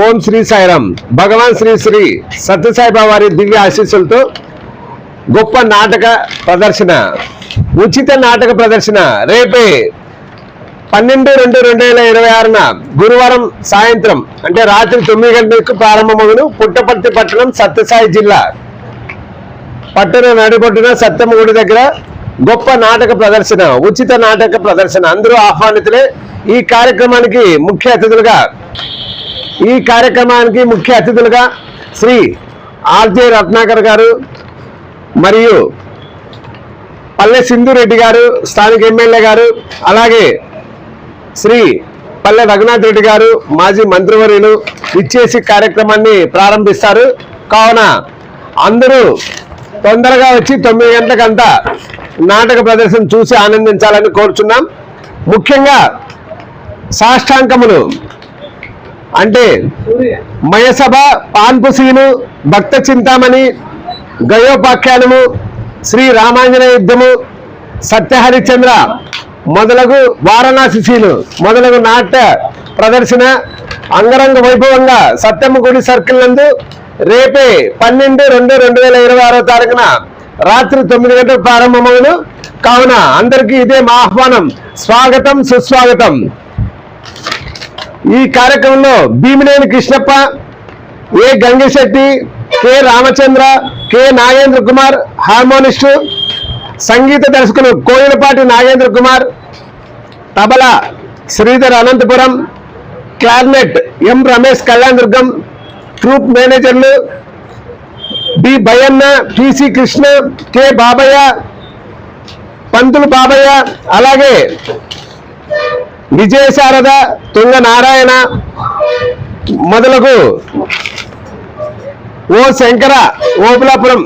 ఓం శ్రీ సాయిరామ్. భగవాన్ శ్రీ శ్రీ సత్యసాయిబాబా వారి దివ్య ఆశీస్సులతో గొప్ప నాటక ప్రదర్శన, ఉచిత నాటక ప్రదర్శన రేపే 12/2/2026 గురువారం సాయంత్రం అంటే రాత్రి 9 గంటలకు ప్రారంభమగును. పుట్టపర్తి పట్టణం, సత్యసాయి జిల్లా పట్టణ నడిబొడ్డున సత్యమ్మ గుడి దగ్గర గొప్ప నాటక ప్రదర్శన, ఉచిత నాటక ప్రదర్శన. అందరూ ఆహ్వానితులే. ఈ కార్యక్రమానికి ముఖ్య అతిథులుగా శ్రీ ఆర్జే రత్నాకర్ గారు మరియు పల్లె సింధురెడ్డి గారు, స్థానిక ఎమ్మెల్యే గారు, అలాగే శ్రీ పల్లె రఘునాథ్ రెడ్డి గారు, మాజీ మంత్రివర్యులు ఇచ్చేసి కార్యక్రమాన్ని ప్రారంభిస్తారు. కావున అందరూ తొందరగా వచ్చి 9 గంటలకంతా నాటక ప్రదర్శన చూసి ఆనందించాలని కోరుచున్నాం. ముఖ్యంగా సాష్టాంగములు అంటే మయసభ, పాన్పుసీను, భక్త చింతామణి, గయోపాఖ్యానము, శ్రీ రామాంజనేయ యుద్ధము, సత్యహరిచంద్ర మొదలగు వారణాసిసీలు మొదలగు నాట్య ప్రదర్శన అంగరంగ వైభవంగా సత్యమ్మ గుడి సర్కిల్ నందు రేపే 12/2/2026 రాత్రి 9 గంటలకు ప్రారంభమవును. కావున అందరికీ ఇదే మా ఆహ్వానం. స్వాగతం, సుస్వాగతం. ఈ కార్యక్రమంలో Bhimineni Krishnappa, A Gangashetty, K Ramachandra, K Nagendra Kumar harmonist, సంగీత దర్శకులు Koyilapati Nagendra Kumar, tabla Sridhar Anantapuram, clarinet M Ramesh Kalyanadurgam, troupe మేనేజర్లు B Bhayanna, PC Krishna, K Babayya, Pantulu Babayya, అలాగే విజయశారద, తుంగ నారాయణ మొదలగు O Shankara, Opulapuram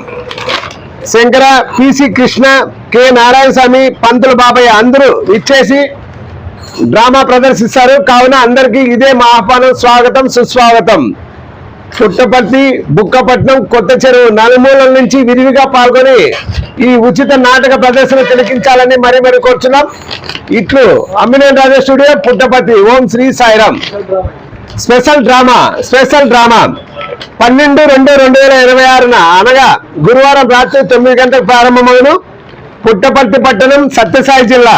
Shankara, PC Krishna, K Narayana Swamy, Pantulu Babayya అందరూ ఇచ్చేసి డ్రామా ప్రదర్శిస్తారు. కావున అందరికీ ఇదే మా ఆహ్వానం. స్వాగతం, సుస్వాగతం. పుట్టపర్తి, బుక్కపట్నం, కొత్త చెరువు నలుమూలల నుంచి విరివిగా పాల్గొని ఈ ఉచిత నాటక ప్రదర్శన తిలకించాలని మరీ కోరుచున్నాం. ఇట్లు అమ్మినేని రాజా స్టూడియో, పుట్టపర్తి. ఓం శ్రీ సాయిరామ్. స్పెషల్ డ్రామా 12/2/2026 అనగా గురువారం రాత్రి 9 గంటలకు ప్రారంభమవును. పుట్టపర్తి పట్టణం, సత్యసాయి జిల్లా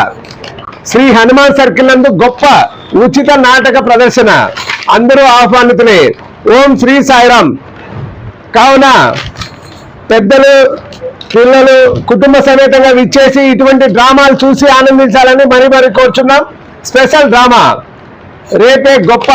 శ్రీ హనుమాన్ సర్కిల్ నందు గొప్ప ఉచిత నాటక ప్రదర్శన. అందరూ ఆహ్వానితులే. ఓం శ్రీ సాయిరామ్. కావున పెద్దలు, పిల్లలు కుటుంబ సమేతంగా విచ్చేసి ఇటువంటి డ్రామాలు చూసి ఆనందించాలని మరీ కోరుచున్నాం. స్పెషల్ డ్రామా రేపే గొప్ప